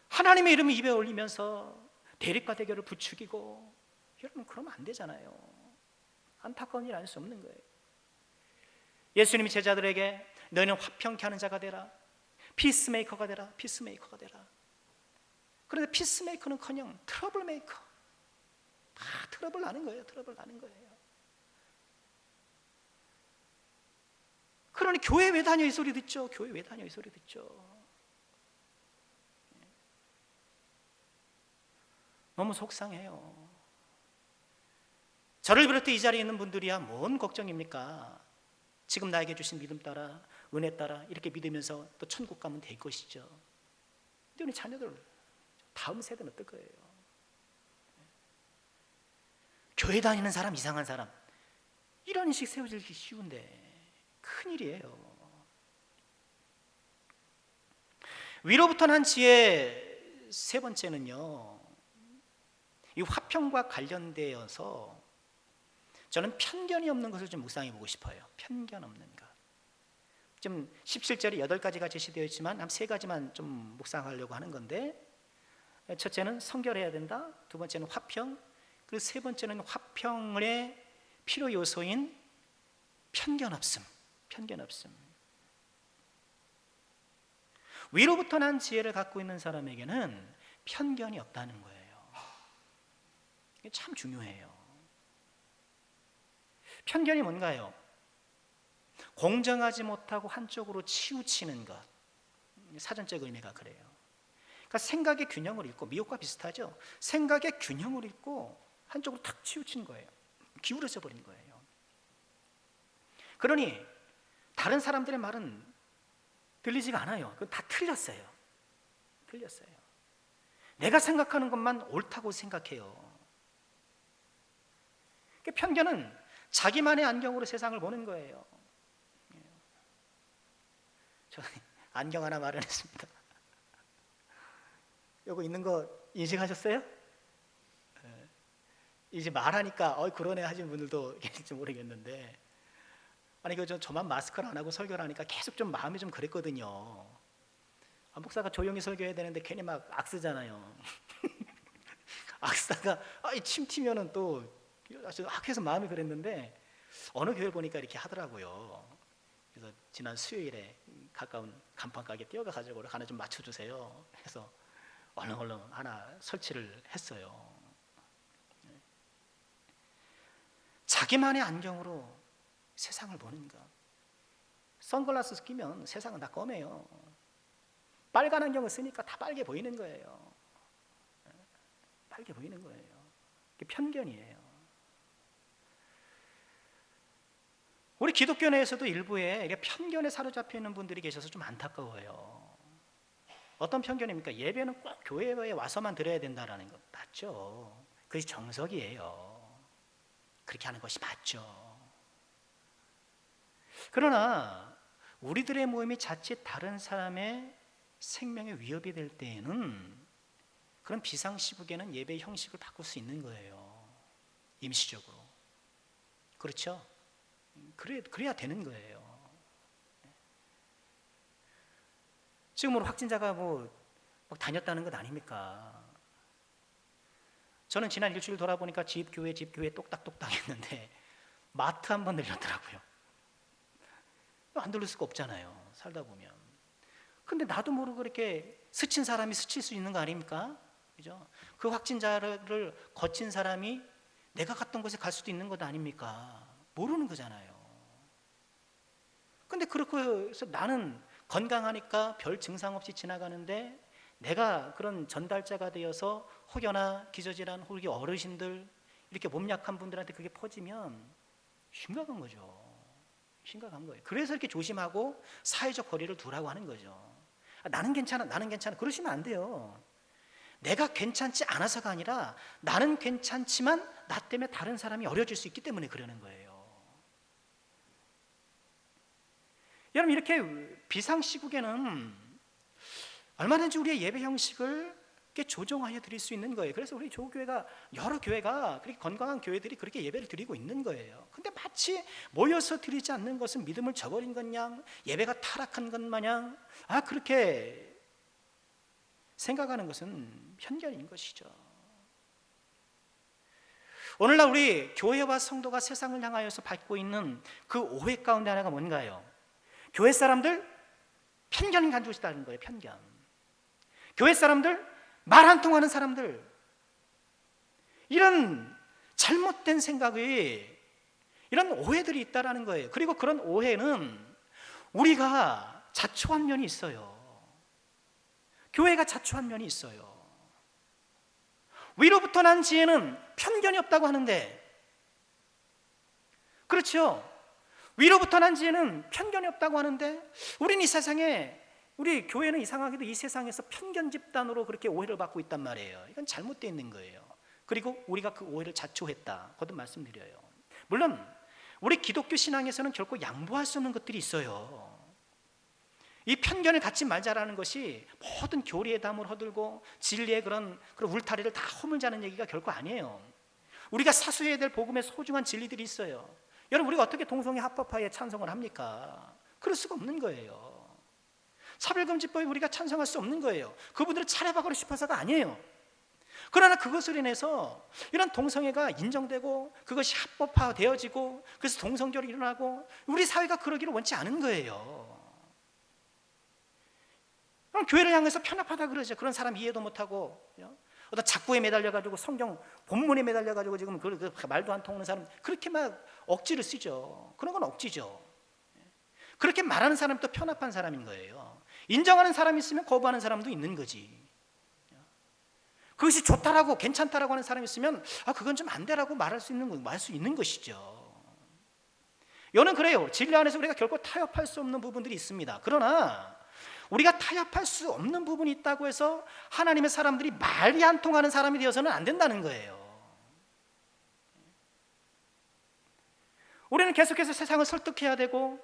하나님의 이름을 입에 올리면서 대립과 대결을 부추기고, 여러분, 그러면 안 되잖아요. 안타까운 일 아닐 수 없는 거예요. 예수님이 제자들에게 너희는 화평케 하는 자가 되라, 피스메이커가 되라, 피스메이커가 되라. 그런데 피스메이커는커녕 트러블메이커, 다 트러블 나는 거예요. 트러블 나는 거예요. 그러니 교회 왜 다녀 이 소리 듣죠? 교회 왜 다녀 이 소리 듣죠? 너무 속상해요. 저를 비롯해 이 자리에 있는 분들이야 뭔 걱정입니까? 지금 나에게 주신 믿음 따라, 은혜 따라 이렇게 믿으면서 또 천국 가면 될 것이죠. 근데 우리 자녀들, 다음 세대는 어떨 거예요? 교회 다니는 사람, 이상한 사람, 이런 인식 세워지기 쉬운데 큰일이에요. 위로부터 난 지혜 세 번째는요, 이 화평과 관련되어서 저는 편견이 없는 것을 좀 묵상해 보고 싶어요. 편견 없는 것. 좀 17절에 8가지가 제시되어 있지만 한 3가지만 좀 묵상하려고 하는 건데, 첫째는 성결해야 된다, 두 번째는 화평, 그리고 세 번째는 화평의 필요 요소인 편견 없음. 편견 없음. 위로부터 난 지혜를 갖고 있는 사람에게는 편견이 없다는 거예요. 이게 참 중요해요. 편견이 뭔가요? 공정하지 못하고 한쪽으로 치우치는 것. 사전적 의미가 그래요. 그러니까 생각의 균형을 잃고, 미혹과 비슷하죠. 생각의 균형을 잃고 한쪽으로 탁 치우친 거예요. 기울어져 버린 거예요. 그러니 다른 사람들의 말은 들리지가 않아요. 그건 다 틀렸어요. 틀렸어요. 내가 생각하는 것만 옳다고 생각해요. 그러니까 편견은 자기만의 안경으로 세상을 보는 거예요. 저 안경 하나 마련했습니다. 요거 있는 거 인식하셨어요? 이제 말하니까 그러네 하시는 분들도 계실지 모르겠는데, 아니 저만 마스크를 안 하고 설교를 하니까 계속 좀 마음이 좀 그랬거든요. 목사가 조용히 설교해야 되는데 괜히 막 악쓰잖아요. 악쓰다가 침 튀면은 또 아주 악해서 마음이 그랬는데, 어느 교회를 보니까 이렇게 하더라고요. 그래서 지난 수요일에 가까운 간판 가게 뛰어가가지고 하나 좀 맞춰주세요. 그래서 얼른 하나 설치를 했어요. 자기만의 안경으로 세상을 보는 것. 선글라스 끼면 세상은 다 검해요. 빨간 안경을 쓰니까 다 빨개 보이는 거예요. 빨개 보이는 거예요. 그게 편견이에요. 우리 기독교 내에서도 일부에 편견에 사로잡혀 있는 분들이 계셔서 좀 안타까워요. 어떤 편견입니까? 예배는 꼭 교회에 와서만 드려야 된다는 것. 맞죠. 그것이 정석이에요. 그렇게 하는 것이 맞죠. 그러나 우리들의 모임이 자칫 다른 사람의 생명에 위협이 될 때에는 그런 비상시국에는 예배 형식을 바꿀 수 있는 거예요. 임시적으로. 그렇죠? 그래야 되는 거예요. 지금 확진자가 막 다녔다는 것 아닙니까? 저는 지난 일주일 돌아보니까 집 교회 똑딱똑딱 했는데 마트 한번 늘렸더라고요. 안 들릴 수가 없잖아요, 살다 보면. 근데 나도 모르고 그렇게 스친 사람이 스칠 수 있는 거 아닙니까? 그죠? 그 확진자를 거친 사람이 내가 갔던 곳에 갈 수도 있는 것 아닙니까? 모르는 거잖아요. 근데 그렇고 해서 나는 건강하니까 별 증상 없이 지나가는데, 내가 그런 전달자가 되어서 혹여나 기저질환, 혹은 어르신들, 이렇게 몸 약한 분들한테 그게 퍼지면 심각한 거죠. 심각한 거예요. 그래서 이렇게 조심하고 사회적 거리를 두라고 하는 거죠. 나는 괜찮아, 그러시면 안 돼요. 내가 괜찮지 않아서가 아니라 나는 괜찮지만 나 때문에 다른 사람이 어려질 수 있기 때문에 그러는 거예요. 여러분, 이렇게 비상시국에는 얼마든지 우리의 예배 형식을 조정하여 드릴 수 있는 거예요. 그래서 우리 조교회가, 여러 교회가, 그렇게 건강한 교회들이 그렇게 예배를 드리고 있는 거예요. 근데 마치 모여서 드리지 않는 것은 믿음을 저버린 것 양, 예배가 타락한 것 마냥 그렇게 생각하는 것은 편견인 것이죠. 오늘날 우리 교회와 성도가 세상을 향하여서 받고 있는 그 오해 가운데 하나가 뭔가요? 교회 사람들 편견을 가지고 있다는 거예요. 편견. 교회 사람들, 말 안 통하는 사람들, 이런 잘못된 생각이, 이런 오해들이 있다는 거예요. 그리고 그런 오해는 우리가 자초한 면이 있어요. 교회가 자초한 면이 있어요. 위로부터 난 지혜는 편견이 없다고 하는데, 그렇죠? 위로부터 난 지혜는 편견이 없다고 하는데, 우린 이 세상에, 우리 교회는 이상하게도 이 세상에서 편견 집단으로 그렇게 오해를 받고 있단 말이에요. 이건 잘못되어 있는 거예요. 그리고 우리가 그 오해를 자초했다, 거듭 말씀드려요. 물론 우리 기독교 신앙에서는 결코 양보할 수 없는 것들이 있어요. 이 편견을 갖지 말자라는 것이 모든 교리의 담을 허들고 진리의 그런 울타리를 다 허물자는 얘기가 결코 아니에요. 우리가 사수해야 될 복음의 소중한 진리들이 있어요. 여러분, 우리가 어떻게 동성애 합법화에 찬성을 합니까? 그럴 수가 없는 거예요. 차별금지법이 우리가 찬성할 수 없는 거예요. 그분들을 차례박으로 싶어서가 아니에요. 그러나 그것으로 인해서 이런 동성애가 인정되고 그것이 합법화되어지고 그래서 동성결이 일어나고 우리 사회가 그러기를 원치 않은 거예요. 그럼 교회를 향해서 편협하다 그러죠. 그런 사람 이해도 못하고 어떤 작부에 매달려가지고 성경 본문에 매달려가지고 지금 그 말도 안 통하는 사람 그렇게 막 억지를 쓰죠. 그런 건 억지죠. 그렇게 말하는 사람이 또 편협한 사람인 거예요. 인정하는 사람이 있으면 거부하는 사람도 있는 거지. 그것이 좋다라고 괜찮다라고 하는 사람이 있으면 그건 좀 안 돼라고 말할 수 있는 것이죠. 여는 그래요. 진리 안에서 우리가 결코 타협할 수 없는 부분들이 있습니다. 그러나 우리가 타협할 수 없는 부분이 있다고 해서 하나님의 사람들이 말이 안 통하는 사람이 되어서는 안 된다는 거예요. 우리는 계속해서 세상을 설득해야 되고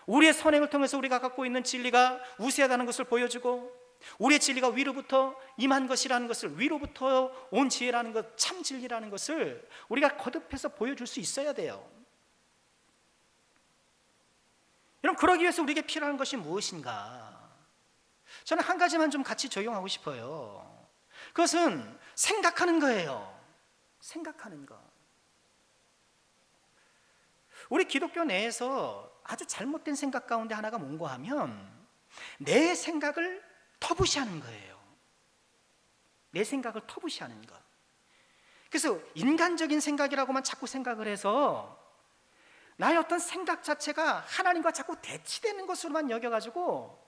우리의 선행을 통해서 우리가 갖고 있는 진리가 우세하다는 것을 보여주고 우리의 진리가 위로부터 임한 것이라는 것을, 위로부터 온 지혜라는 것, 참 진리라는 것을 우리가 거듭해서 보여줄 수 있어야 돼요. 여러분, 그러기 위해서 우리에게 필요한 것이 무엇인가? 저는 한 가지만 좀 같이 적용하고 싶어요. 그것은 생각하는 거예요. 생각하는 것. 우리 기독교 내에서 아주 잘못된 생각 가운데 하나가 뭔가 하면 내 생각을 터부시하는 거예요. 내 생각을 터부시하는 것. 그래서 인간적인 생각이라고만 자꾸 생각을 해서 나의 어떤 생각 자체가 하나님과 자꾸 대치되는 것으로만 여겨가지고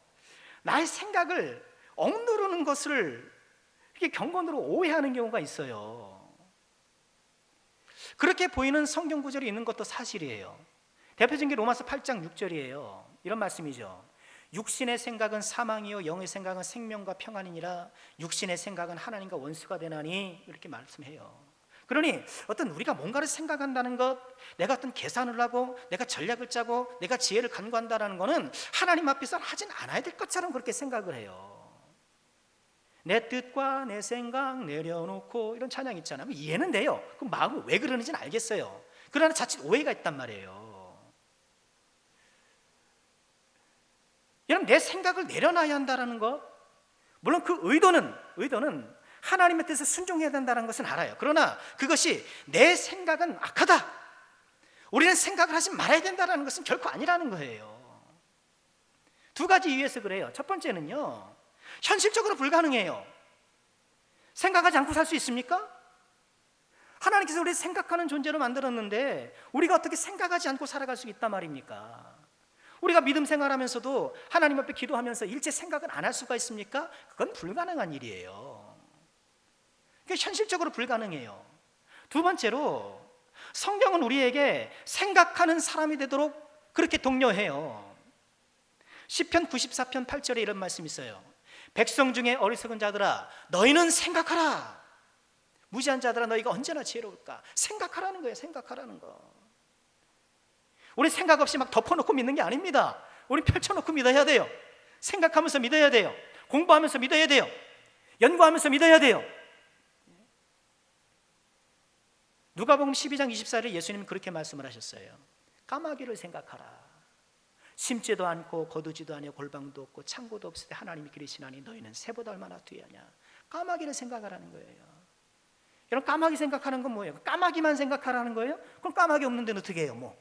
나의 생각을 억누르는 것을 이렇게 경건으로 오해하는 경우가 있어요. 그렇게 보이는 성경 구절이 있는 것도 사실이에요. 대표적인 게 로마서 8장 6절이에요. 이런 말씀이죠. 육신의 생각은 사망이요 영의 생각은 생명과 평안이니라. 육신의 생각은 하나님과 원수가 되나니, 이렇게 말씀해요. 그러니 어떤 우리가 뭔가를 생각한다는 것, 내가 어떤 계산을 하고 내가 전략을 짜고 내가 지혜를 간구한다는 것은 하나님 앞에서 하진 않아야 될 것처럼 그렇게 생각을 해요. 내 뜻과 내 생각 내려놓고, 이런 찬양 있잖아요. 이해는 돼요. 그 마음을 왜 그러는지는 알겠어요. 그러나 자칫 오해가 있단 말이에요. 여러분, 내 생각을 내려놔야 한다는 것, 물론 그 의도는 하나님의 뜻에 순종해야 된다는 것은 알아요. 그러나 그것이 내 생각은 악하다, 우리는 생각을 하지 말아야 된다는 것은 결코 아니라는 거예요. 두 가지 이유에서 그래요. 첫 번째는요, 현실적으로 불가능해요. 생각하지 않고 살 수 있습니까? 하나님께서 우리를 생각하는 존재로 만들었는데 우리가 어떻게 생각하지 않고 살아갈 수 있단 말입니까? 우리가 믿음 생활하면서도 하나님 앞에 기도하면서 일체 생각은 안 할 수가 있습니까? 그건 불가능한 일이에요. 그게 현실적으로 불가능해요. 두 번째로, 성경은 우리에게 생각하는 사람이 되도록 그렇게 독려해요. 시편 94편 8절에 이런 말씀이 있어요. 백성 중에 어리석은 자들아, 너희는 생각하라. 무지한 자들아, 너희가 언제나 지혜로울까. 생각하라는 거예요. 생각하라는 거. 우리 생각 없이 막 덮어놓고 믿는 게 아닙니다. 우리 펼쳐놓고 믿어야 돼요. 생각하면서 믿어야 돼요. 공부하면서 믿어야 돼요. 연구하면서 믿어야 돼요. 누가복음 12장 24절에 예수님은 그렇게 말씀을 하셨어요. 까마귀를 생각하라. 심지도 않고 거두지도 아니하고 골방도 없고 창고도 없을 때 하나님이 기르시나니 너희는 새보다 얼마나 귀하냐. 까마귀를 생각하라는 거예요. 여러분, 까마귀 생각하는 건 뭐예요? 까마귀만 생각하라는 거예요? 그럼 까마귀 없는 데는 어떻게 해요?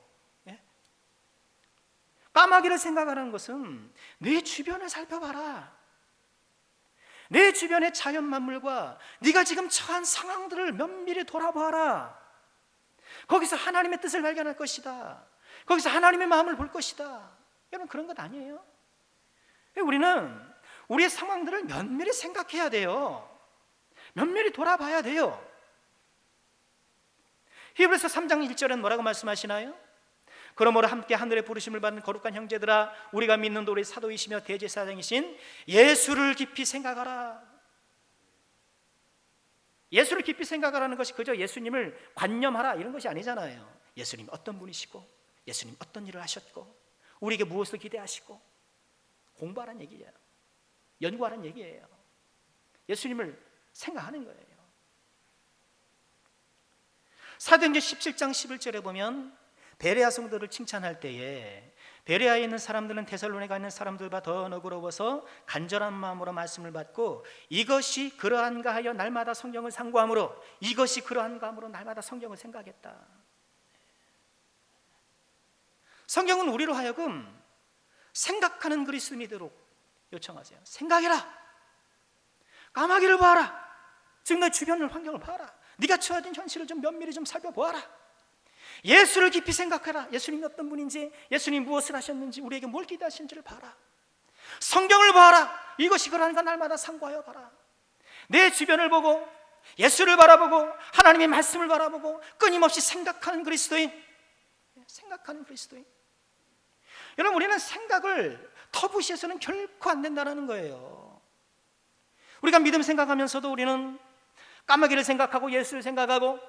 까마귀를 생각하라는 것은 내 주변을 살펴봐라. 내 주변의 자연 만물과 네가 지금 처한 상황들을 면밀히 돌아봐라. 거기서 하나님의 뜻을 발견할 것이다. 거기서 하나님의 마음을 볼 것이다. 여러분, 그런 것 아니에요? 우리는 우리의 상황들을 면밀히 생각해야 돼요. 면밀히 돌아봐야 돼요. 히브리서 3장 1절은 뭐라고 말씀하시나요? 그러므로 함께 하늘의 부르심을 받는 거룩한 형제들아, 우리가 믿는 우리 사도이시며 대제사장이신 예수를 깊이 생각하라. 예수를 깊이 생각하라는 것이 그저 예수님을 관념하라 이런 것이 아니잖아요. 예수님 어떤 분이시고, 예수님 어떤 일을 하셨고, 우리에게 무엇을 기대하시고, 공부하라는 얘기예요. 연구하라는 얘기예요. 예수님을 생각하는 거예요. 사도행전 17장 11절에 보면 베레아 성도를 칭찬할 때에 베레아에 있는 사람들은 데살로니가에 있는 사람들보다 더 너그러워서 간절한 마음으로 말씀을 받고 이것이 그러한가 하여 날마다 성경을 상고함으로, 이것이 그러한가 함으로 날마다 성경을 생각했다. 성경은 우리로 하여금 생각하는 그리스도인이 되도록 요청하세요. 생각해라. 까마귀를 봐라. 즉 너 주변의 환경을 봐라. 네가 처해진 현실을 좀 면밀히 좀 살펴보아라. 예수를 깊이 생각해라. 예수님이 어떤 분인지, 예수님이 무엇을 하셨는지, 우리에게 뭘 기대하시는지를 봐라. 성경을 봐라. 이것이 그러한가 날마다 상고하여 봐라. 내 주변을 보고 예수를 바라보고 하나님의 말씀을 바라보고 끊임없이 생각하는 그리스도인. 생각하는 그리스도인. 여러분, 우리는 생각을 터부시해서는 결코 안 된다는 거예요. 우리가 믿음 생각하면서도 우리는 까마귀를 생각하고 예수를 생각하고,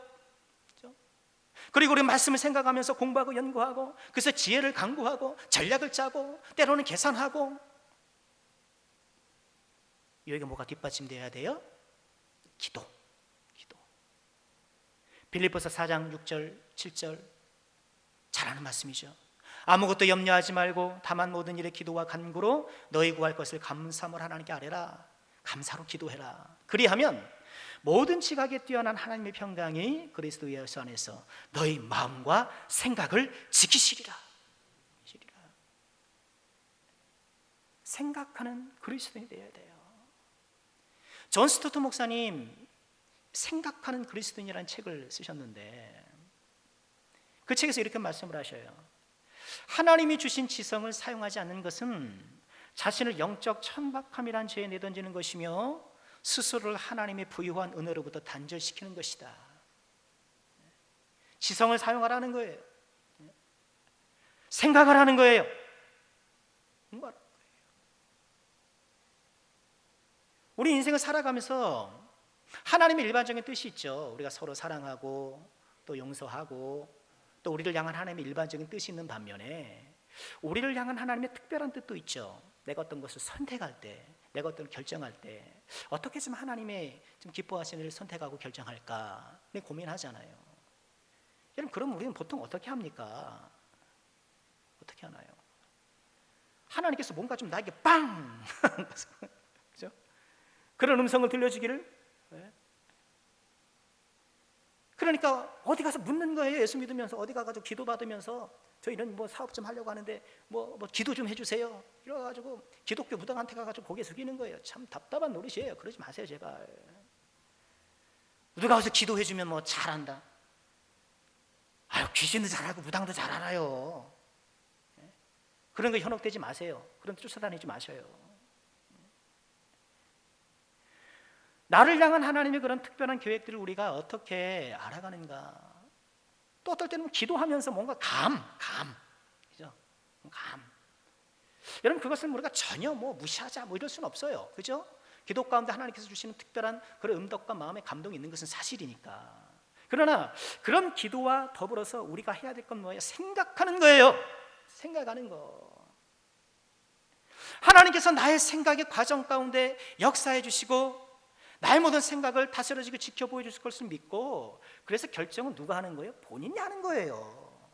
그리고 우리 말씀을 생각하면서 공부하고 연구하고, 그래서 지혜를 강구하고 전략을 짜고 때로는 계산하고. 여기가 뭐가 뒷받침돼야 돼요? 기도. 빌립보서 4장 6절 7절 잘 아는 말씀이죠. 아무것도 염려하지 말고 다만 모든 일에 기도와 간구로 너희 구할 것을 감사함으로 하나님께 아뢰라. 감사로 기도해라. 그리하면 모든 지각에 뛰어난 하나님의 평강이 그리스도 예수 안에서 너희 마음과 생각을 지키시리라. 생각하는 그리스도인이 되어야 돼요. 존 스토트 목사님 생각하는 그리스도인이라는 책을 쓰셨는데, 그 책에서 이렇게 말씀을 하셔요. 하나님이 주신 지성을 사용하지 않는 것은 자신을 영적 천박함이란 죄에 내던지는 것이며 스스로를 하나님의 부유한 은혜로부터 단절시키는 것이다. 지성을 사용하라는 거예요. 생각을 하는 거예요. 우리 인생을 살아가면서 하나님의 일반적인 뜻이 있죠. 우리가 서로 사랑하고 또 용서하고 또 우리를 향한 하나님의 일반적인 뜻이 있는 반면에 우리를 향한 하나님의 특별한 뜻도 있죠. 내가 어떤 것을 선택할 때, 내가 어떤 결정할 때 어떻게 좀 하나님의 좀 기뻐하시는 일을 선택하고 결정할까 고민하잖아요. 여러분, 그럼 우리는 보통 어떻게 합니까? 어떻게 하나요? 하나님께서 뭔가 좀 나에게 빵! 그죠? 그런 음성을 들려주기를. 그러니까 어디 가서 묻는 거예요. 예수 믿으면서 어디 가가지고 기도 받으면서 저 이런 뭐 사업 좀 하려고 하는데 뭐 기도 좀 해주세요. 이래가지고 기독교 무당한테 가가지고 고개 숙이는 거예요. 참 답답한 노릇이에요. 그러지 마세요, 제발. 누가 와서 기도해주면 뭐 잘한다. 아유, 귀신도 잘하고 무당도 잘 알아요. 그런 거 현혹되지 마세요. 그런 데 쫓아다니지 마셔요. 나를 향한 하나님의 그런 특별한 계획들을 우리가 어떻게 알아가는가. 또 어떨 때는 기도하면서 뭔가 그죠? 여러분, 그것을 우리가 전혀 뭐 무시하자 뭐 이럴 수는 없어요. 그죠? 기도 가운데 하나님께서 주시는 특별한 그런 음덕과 마음의 감동이 있는 것은 사실이니까. 그러나 그런 기도와 더불어서 우리가 해야 될 건 뭐예요? 생각하는 거예요. 생각하는 거. 하나님께서 나의 생각의 과정 가운데 역사해 주시고 나의 모든 생각을 다스려지고 지켜 보여줄 것을 믿고, 그래서 결정은 누가 하는 거예요? 본인이 하는 거예요.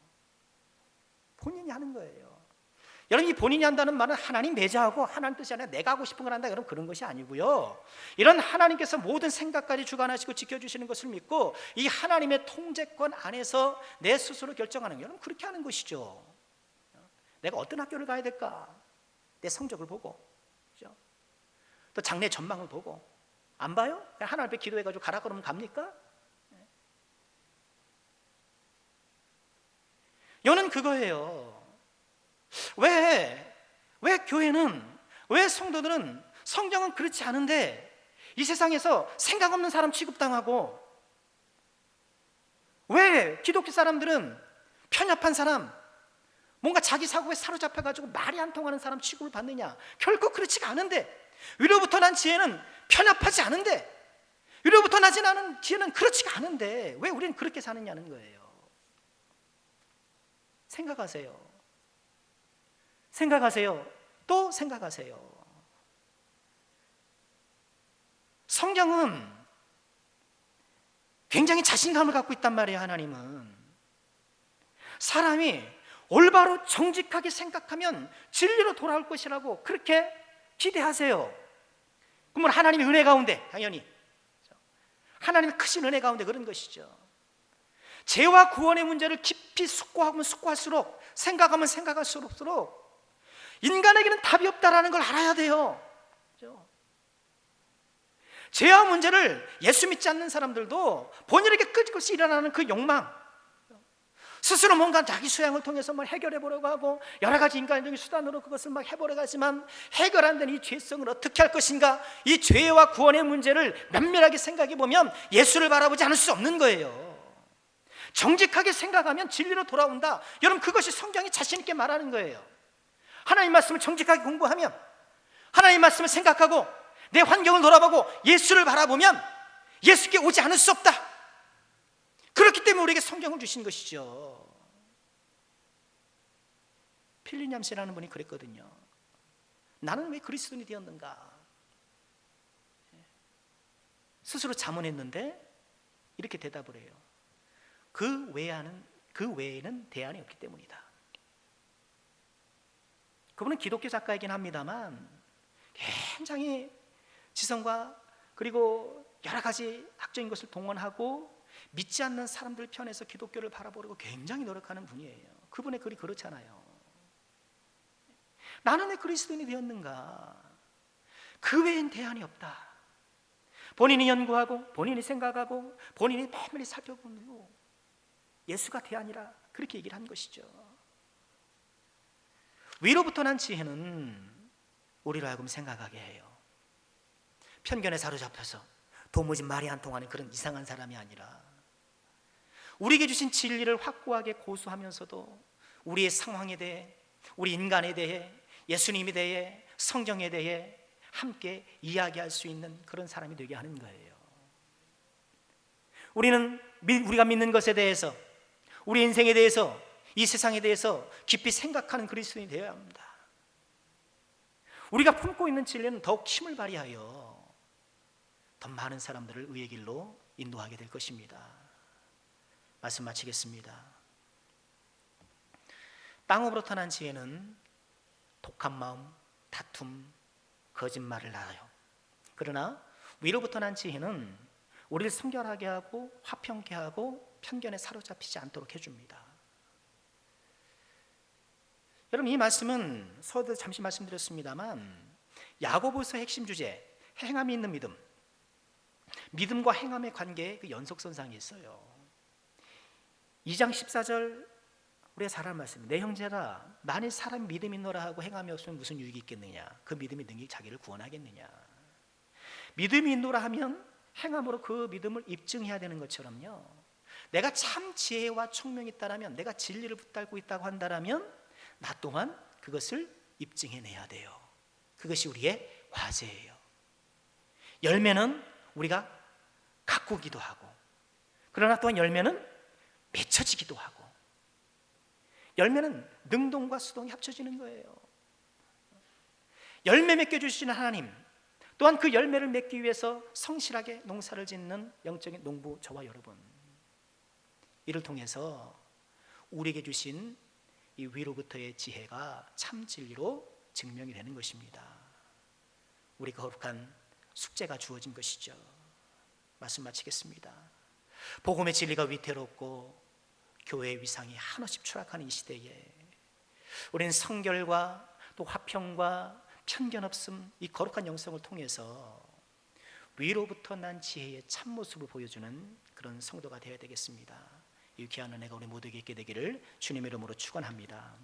본인이 하는 거예요. 여러분, 이 본인이 한다는 말은 하나님 매자하고 하나님 뜻이 아니라 내가 하고 싶은 걸 한다, 여러분, 그런 것이 아니고요. 이런 하나님께서 모든 생각까지 주관하시고 지켜주시는 것을 믿고 이 하나님의 통제권 안에서 내 스스로 결정하는 거예요. 여러분, 그렇게 하는 것이죠. 내가 어떤 학교를 가야 될까? 내 성적을 보고, 그죠? 또 장래 전망을 보고. 안 봐요? 그냥 하나님 앞에 기도해가지고 가라 그러면 갑니까? 여는 그거예요. 왜 교회는, 왜 성도들은 성경은 그렇지 않은데 이 세상에서 생각 없는 사람 취급당하고, 왜 기독교 사람들은 편협한 사람, 뭔가 자기 사고에 사로잡혀가지고 말이 안 통하는 사람 취급을 받느냐? 결코 그렇지가 않은데, 위로부터 난 지혜는 편협하지 않은데, 위로부터 나지 않은 지혜는 그렇지가 않은데 왜 우리는 그렇게 사느냐는 거예요. 생각하세요. 또 생각하세요. 성경은 굉장히 자신감을 갖고 있단 말이에요. 하나님은 사람이 올바로 정직하게 생각하면 진리로 돌아올 것이라고 그렇게 기대하세요. 그러면 하나님의 은혜 가운데, 당연히 하나님의 크신 은혜 가운데 그런 것이죠. 죄와 구원의 문제를 깊이 숙고하면 숙고할수록, 생각하면 생각할수록 인간에게는 답이 없다라는 걸 알아야 돼요. 죄와 문제를 예수 믿지 않는 사람들도 본인에게 끝없이 일어나는 그 욕망, 스스로 뭔가 자기 수양을 통해서 뭘 해결해 보려고 하고 여러 가지 인간적인 수단으로 그것을 막 해보려고 하지만 해결 안 되는 이 죄성을 어떻게 할 것인가, 이 죄와 구원의 문제를 면밀하게 생각해 보면 예수를 바라보지 않을 수 없는 거예요. 정직하게 생각하면 진리로 돌아온다. 여러분, 그것이 성경이 자신 있게 말하는 거예요. 하나님 말씀을 정직하게 공부하면, 하나님 말씀을 생각하고 내 환경을 돌아보고 예수를 바라보면 예수께 오지 않을 수 없다. 그렇기 때문에 우리에게 성경을 주신 것이죠. 필리냠스라는 분이 그랬거든요. 나는 왜 그리스도인이 되었는가? 스스로 자문했는데 이렇게 대답을 해요. 그 외에는 대안이 없기 때문이다. 그분은 기독교 작가이긴 합니다만 굉장히 지성과 그리고 여러 가지 학적인 것을 동원하고 믿지 않는 사람들 편에서 기독교를 바라보려고 굉장히 노력하는 분이에요. 그분의 글이 그렇잖아요. 나는 왜 그리스도인이 되었는가? 그 외엔 대안이 없다. 본인이 연구하고 본인이 생각하고 본인이 매일매일 살펴본 후 예수가 대안이라 그렇게 얘기를 한 것이죠. 위로부터 난 지혜는 우리로 하여금 생각하게 해요. 편견에 사로잡혀서 도무지 말이 안 통하는 그런 이상한 사람이 아니라 우리에게 주신 진리를 확고하게 고수하면서도 우리의 상황에 대해, 우리 인간에 대해, 예수님에 대해, 성경에 대해 함께 이야기할 수 있는 그런 사람이 되게 하는 거예요. 우리가 믿는 것에 대해서, 우리 인생에 대해서, 이 세상에 대해서 깊이 생각하는 그리스도인이 되어야 합니다. 우리가 품고 있는 진리는 더욱 힘을 발휘하여 더 많은 사람들을 의의 길로 인도하게 될 것입니다. 말씀 마치겠습니다. 땅으로부터 난 지혜는 독한 마음, 다툼, 거짓말을 낳아요. 그러나 위로부터 난 지혜는 우리를 성결하게 하고 화평케 하고 편견에 사로잡히지 않도록 해줍니다. 여러분, 이 말씀은 서두에 잠시 말씀드렸습니다만 야고보서 핵심 주제, 행함이 있는 믿음, 믿음과 행함의 관계에 그 연속선상이 있어요. 2장 14절 우리가 잘 아는 말씀, 내 형제라 만일 사람이 믿음이 있노라 하고 행함이 없으면 무슨 유익이 있겠느냐? 그 믿음이 능히 자기를 구원하겠느냐? 믿음이 있노라 하면 행함으로 그 믿음을 입증해야 되는 것처럼요, 내가 참 지혜와 총명이 있다라면, 내가 진리를 붙들고 있다고 한다라면 나 또한 그것을 입증해내야 돼요. 그것이 우리의 과제예요. 열매는 우리가 가꾸기도 하고, 그러나 또한 열매는 맺혀지기도 하고, 열매는 능동과 수동이 합쳐지는 거예요. 열매 맺게 주시는 하나님, 또한 그 열매를 맺기 위해서 성실하게 농사를 짓는 영적인 농부 저와 여러분, 이를 통해서 우리에게 주신 이 위로부터의 지혜가 참 진리로 증명이 되는 것입니다. 우리 거룩한 숙제가 주어진 것이죠. 말씀 마치겠습니다. 복음의 진리가 위태롭고 교회의 위상이 한없이 추락하는 이 시대에 우리는 성결과 또 화평과 편견 없음, 이 거룩한 영성을 통해서 위로부터 난 지혜의 참모습을 보여주는 그런 성도가 되어야 되겠습니다. 이 귀한 은혜가 우리 모두에게 있게 되기를 주님의 이름으로 축원합니다.